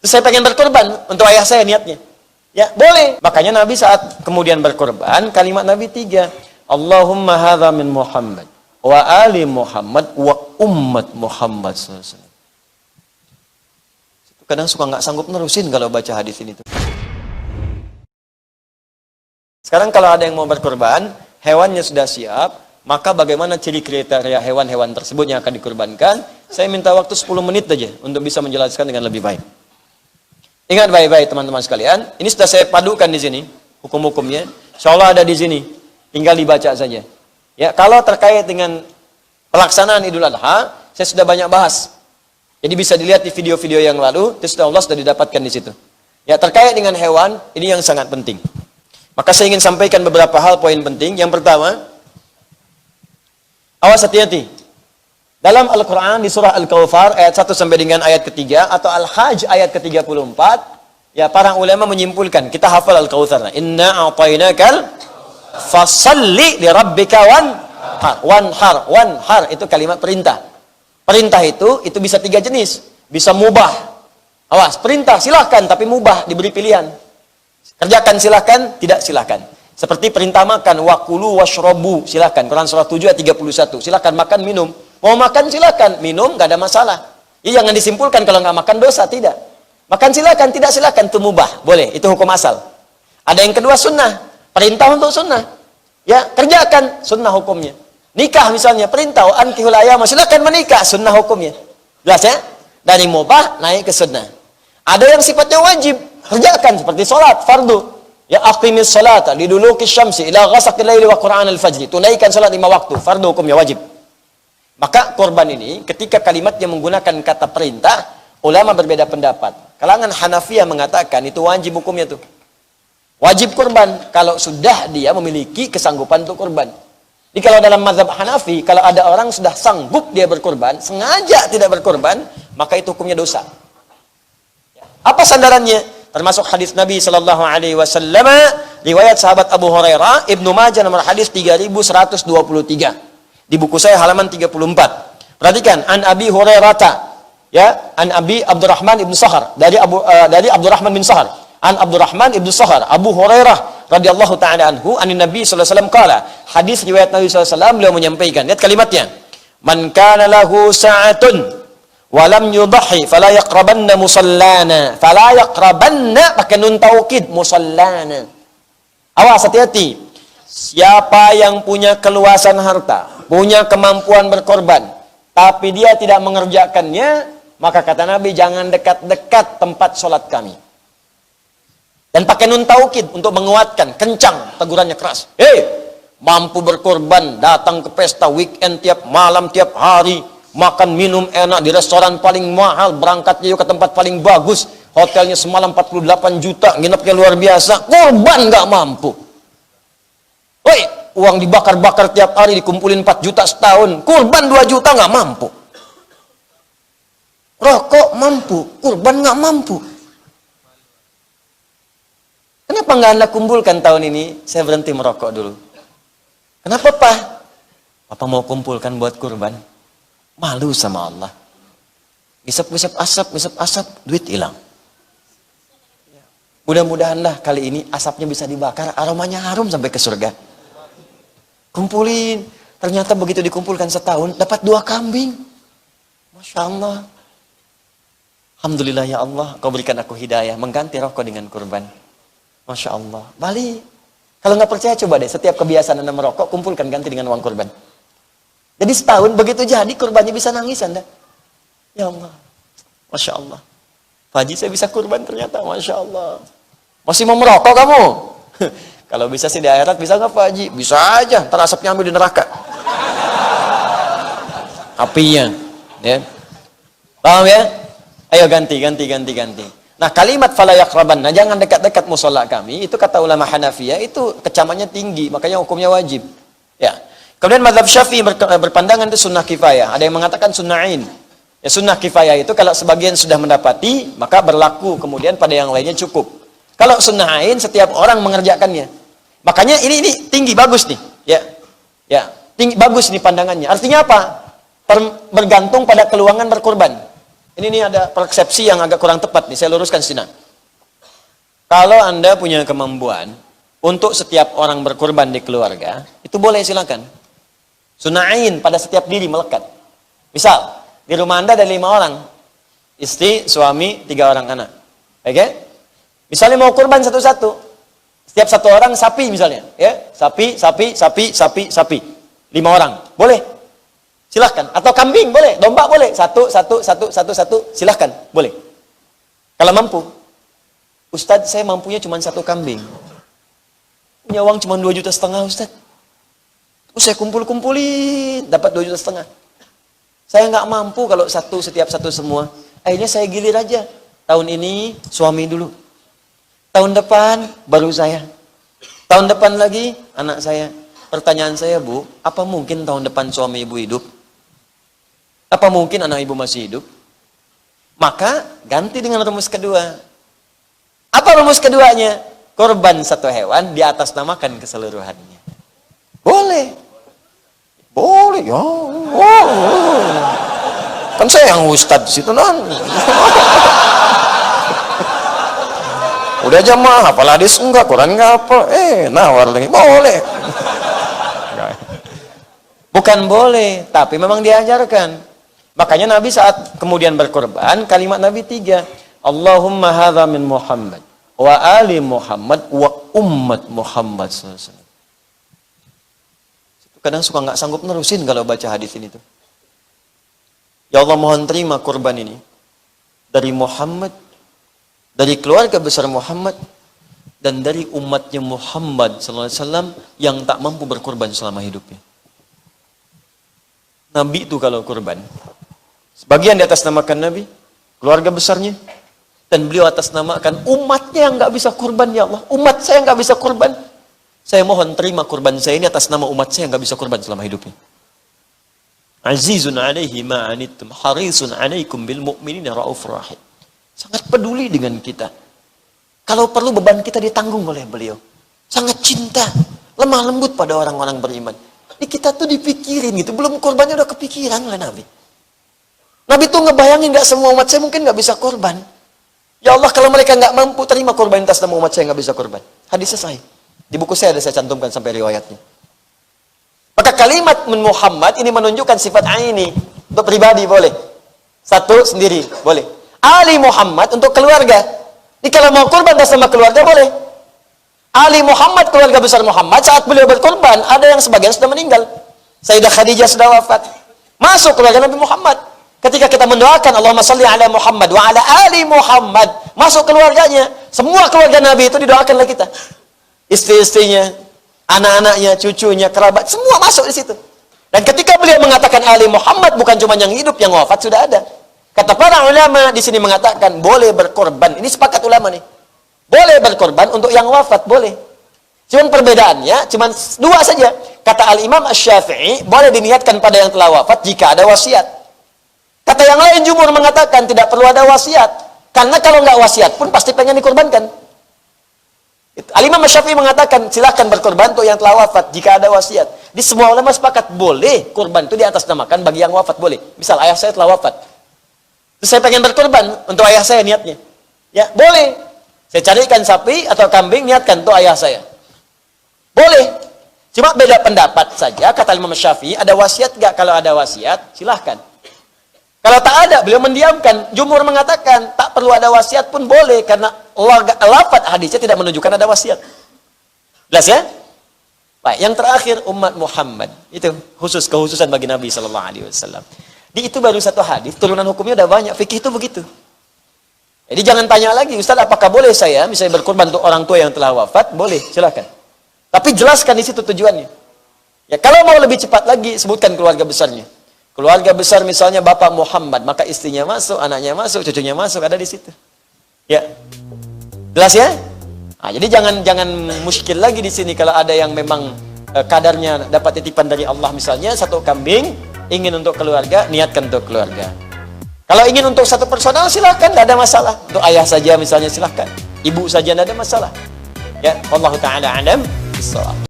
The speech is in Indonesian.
Saya pengen berkorban untuk ayah saya niatnya. Ya, boleh. Makanya Nabi saat kemudian berkorban, kalimat Nabi 3. Allahumma hadza min Muhammad wa ali Muhammad wa ummat Muhammad SAW. Kadang suka nggak sanggup nerusin kalau baca hadis ini tuh. Sekarang kalau ada yang mau berkorban, hewannya sudah siap, maka bagaimana ciri kriteria hewan-hewan tersebut yang akan dikorbankan? Saya minta waktu 10 menit aja untuk bisa menjelaskan dengan lebih baik. Ingat baik-baik teman-teman sekalian, ini sudah saya padukan di sini, hukum-hukumnya. Insyaallah ada di sini, tinggal dibaca saja. Ya, kalau terkait dengan pelaksanaan Idul Adha, saya sudah banyak bahas. Jadi bisa dilihat di video-video yang lalu, itu sudah Allah sudah didapatkan di situ. Ya, terkait dengan hewan, ini yang sangat penting. Maka saya ingin sampaikan beberapa hal poin penting. Yang pertama, awas hati-hati. Dalam Al-Quran di surah Al-Kawthar ayat 1 sampai dengan ayat ketiga atau Al-Hajj ayat ke-34, ya para ulama menyimpulkan, kita hafal Al-Kawthar. Inna a'tainakal fasalli li rabbika wanhar itu kalimat perintah. Perintah itu bisa 3 jenis. Bisa mubah. Awas, perintah silahkan tapi mubah, diberi pilihan. Kerjakan silahkan, tidak silahkan. Seperti perintah makan, wakulu washrobu, silahkan. Quran surah 7 ayat 31. Silahkan makan, minum. Mau makan silahkan, minum gak ada masalah. Ya, jangan disimpulkan kalau nggak makan dosa, tidak. Makan silahkan, tidak silahkan, itu mubah, boleh, itu hukum asal. Ada yang kedua sunnah, perintah untuk sunnah. Ya, kerjakan, sunnah hukumnya. Nikah misalnya, perintah, ankihul ayama, silahkan menikah, sunnah hukumnya. Jelas ya? Dari mubah naik ke sunnah. Ada yang sifatnya wajib, kerjakan seperti sholat, fardu. Ya, aqimis sholata liduluki syamsi ila ghasaqil laili wa qur'an al-fajri. Tunaikan sholat 5 waktu, fardu hukumnya wajib. Maka korban ini, ketika kalimatnya menggunakan kata perintah, ulama berbeda pendapat. Kalangan Hanafiyah mengatakan itu wajib hukumnya tuh. Wajib korban kalau sudah dia memiliki kesanggupan untuk korban. Jadi kalau dalam mazhab Hanafi, kalau ada orang sudah sanggup dia berkorban, sengaja tidak berkorban, maka itu hukumnya dosa. Apa sandarannya? Termasuk hadis Nabi Shallallahu Alaihi Wasallam, riwayat sahabat Abu Hurairah, Ibnu Majah nomor hadis 3123. Di buku saya halaman 34. Perhatikan, an Abi Hurairah, ya, an Abi Abdurrahman ibn Sahar, dari Abdurrahman bin Sahar, an Abdurrahman ibn Sahar, Abu Hurairah radhiyallahu taala anhu, anin Nabi sallallahu alaihi wasallam qala, hadis riwayat Nabi sallallahu alaihi wasallam, beliau menyampaikan, lihat kalimatnya, man kana lahu sa'atun wa lam yudhi fala yaqrabanna musallana, fala yaqrabanna pakai nun taukid, musallana. Awas, hati-hati. Siapa yang punya keluasan harta, punya kemampuan berkorban, tapi dia tidak mengerjakannya, maka kata Nabi, jangan dekat-dekat tempat sholat kami. Dan pakai nun taukid untuk menguatkan, kencang, tegurannya keras. Mampu berkorban, datang ke pesta weekend tiap malam, tiap hari, makan minum enak di restoran paling mahal, berangkatnya juga ke tempat paling bagus, hotelnya semalam 48 juta, nginepnya luar biasa, korban nggak mampu. Woi, uang dibakar-bakar tiap hari, dikumpulin 4 juta setahun, kurban 2 juta nggak mampu. Rokok mampu, kurban nggak mampu. Kenapa nggak Anda kumpulkan tahun ini? Saya berhenti merokok dulu. Kenapa, Pak? Papa mau kumpulkan buat kurban. Malu sama Allah. Gisap-gisap asap, duit hilang. Mudah-mudahanlah kali ini asapnya bisa dibakar, aromanya harum sampai ke surga. Kumpulin, ternyata begitu dikumpulkan setahun dapat 2 kambing. Masya Allah. Alhamdulillah ya Allah, Kau berikan aku hidayah mengganti rokok dengan kurban. Masya Allah. Balik. Kalau nggak percaya coba deh, setiap kebiasaan Anda merokok kumpulkan ganti dengan uang kurban. Jadi setahun begitu jadi kurbannya bisa nangis Anda. Ya Allah. Masya Allah. Pak Haji, saya bisa kurban ternyata, Masya Allah. Masih mau merokok kamu? Kalau bisa sih di akhirat, bisa nggak Pak Haji? Bisa aja, ntar asapnya ambil di neraka. Apinya. Ya. Paham ya? Ayo ganti. Nah, kalimat fala yaqrabanna, jangan dekat-dekat musola kami, itu kata ulama Hanafiyah, itu kecamannya tinggi, makanya hukumnya wajib. Ya. Kemudian mazhab Syafi'i berpandangan itu sunnah kifayah. Ada yang mengatakan sunnah ain. Ya, sunnah kifayah itu kalau sebagian sudah mendapati, maka berlaku, kemudian pada yang lainnya cukup. Kalau sunnah ain, setiap orang mengerjakannya. Makanya ini tinggi, bagus nih. Ya, tinggi, bagus nih pandangannya. Artinya apa? Bergantung pada keluangan berkorban. Ini ada persepsi yang agak kurang tepat nih, saya luruskan sini. Kalau Anda punya kemampuan untuk setiap orang berkorban di keluarga, itu boleh silakan. Sunain pada setiap diri melekat. Misal, di rumah Anda ada 5 orang. Istri, suami, 3 orang anak. Oke? Misalnya mau kurban satu-satu. Setiap satu orang sapi misalnya, ya. Sapi. 5 orang. Boleh. Silahkan. Atau kambing boleh, domba boleh. Satu, silahkan. Boleh. Kalau mampu. Ustadz, saya mampunya cuma 1 kambing. Punya uang cuma 2,5 juta, Ustadz. Saya kumpul-kumpulin, dapat 2,5 juta. Saya nggak mampu kalau setiap satu semua. Akhirnya saya gilir aja. Tahun ini suami dulu. Tahun depan baru saya. Tahun depan lagi anak saya. Pertanyaan saya, Bu, apa mungkin tahun depan suami ibu hidup? Apa mungkin anak ibu masih hidup? Maka ganti dengan rumus kedua. Apa rumus keduanya? Korban 1 hewan di atas namakan keseluruhannya. Boleh. Boleh, ya. Kan saya yang ustadz situ non. Udah jamaah, hafal hadis enggak, Quran enggak apa. Nawar lagi, boleh. Bukan boleh, tapi memang diajarkan. Makanya Nabi saat kemudian berkorban, kalimat Nabi 3. Allahumma hadza min Muhammad wa ali Muhammad wa ummat Muhammad SAW. Kadang suka nggak sanggup nerusin kalau baca hadis ini tuh. Ya Allah, mohon terima kurban ini dari Muhammad, dari keluarga besar Muhammad, dan dari umatnya Muhammad SAW yang tak mampu berkorban selama hidupnya. Nabi itu kalau kurban, sebagian di atas namakan Nabi, keluarga besarnya, dan beliau atas namakan umatnya yang nggak bisa kurban. Ya Allah, umat saya nggak bisa kurban. Saya mohon terima kurban saya ini atas nama umat saya yang nggak bisa kurban selama hidupnya. Azizun alaihi ma'anittum harisun alaikum bil mu'minina raufur rahim. Sangat peduli dengan kita. Kalau perlu beban kita ditanggung oleh beliau. Sangat cinta, lemah lembut pada orang-orang beriman. Ini kita tuh dipikirin gitu, belum korbannya udah kepikiran oleh Nabi. Nabi tuh ngebayangin nggak semua umat saya mungkin nggak bisa korban. Ya Allah, kalau mereka nggak mampu terima korban atas nama umat saya nggak bisa korban. Hadisnya sahih. Di buku saya ada saya cantumkan sampai riwayatnya. Maka kalimat min Muhammad ini menunjukkan sifat aini. Untuk pribadi boleh. Satu sendiri boleh. Ali Muhammad untuk keluarga. Ini kalau mau kurban atas nama keluarga boleh. Ali Muhammad, keluarga besar Muhammad, saat beliau berkorban, ada yang sebagian sudah meninggal. Sayyidah Khadijah sudah wafat. Masuk keluarga Nabi Muhammad. Ketika kita mendoakan Allahumma salli ala Muhammad wa ala ali Muhammad, masuk keluarganya. Semua keluarga Nabi itu didoakan oleh kita. Istri-istrinya, anak-anaknya, cucunya, kerabat, semua masuk di situ. Dan ketika beliau mengatakan ali Muhammad, bukan cuma yang hidup, yang wafat sudah ada. Kata para ulama di sini mengatakan boleh berkorban. Ini sepakat ulama nih. Boleh berkorban untuk yang wafat, boleh. Cuman perbedaannya cuma 2 saja. Kata Al-Imam Asy-Syafi'i, boleh diniatkan pada yang telah wafat jika ada wasiat. Kata yang lain jumhur mengatakan tidak perlu ada wasiat. Karena kalau nggak wasiat pun pasti pengen dikorbankan. Al-Imam Asy-Syafi'i mengatakan silakan berkorban untuk yang telah wafat jika ada wasiat. Di semua ulama sepakat boleh korban itu di atas namakan bagi yang wafat, boleh. Misal ayah saya telah wafat. Terus saya pengen berkorban untuk ayah saya niatnya. Ya, boleh. Saya carikan sapi atau kambing, niatkan untuk ayah saya. Boleh. Cuma beda pendapat saja, kata Imam Syafi'i, ada wasiat nggak? Kalau ada wasiat, silahkan. Kalau tak ada, beliau mendiamkan. Jumhur mengatakan, tak perlu ada wasiat pun boleh, karena lafaz hadisnya tidak menunjukkan ada wasiat. Jelas ya? Baik, yang terakhir, umat Muhammad. Itu kehususan bagi Nabi SAW. Di itu baru 1 hadis, turunan hukumnya udah banyak. Fikih itu begitu. Jadi jangan tanya lagi, Ustaz, apakah boleh saya misalnya berkorban untuk orang tua yang telah wafat? Boleh, silakan. Tapi jelaskan di situ tujuannya. Ya, kalau mau lebih cepat lagi, sebutkan keluarga besarnya. Keluarga besar misalnya Bapak Muhammad, maka istrinya masuk, anaknya masuk, cucunya masuk, ada di situ. Ya. Jelas ya? Nah, jadi jangan muskil lagi di sini kalau ada yang memang kadarnya dapat titipan dari Allah misalnya 1 kambing, ingin untuk keluarga, niatkan untuk keluarga. Kalau ingin untuk 1 personal silahkan, tidak ada masalah. Untuk ayah saja misalnya silahkan. Ibu saja tidak ada masalah. Ya, wallahu taala alam.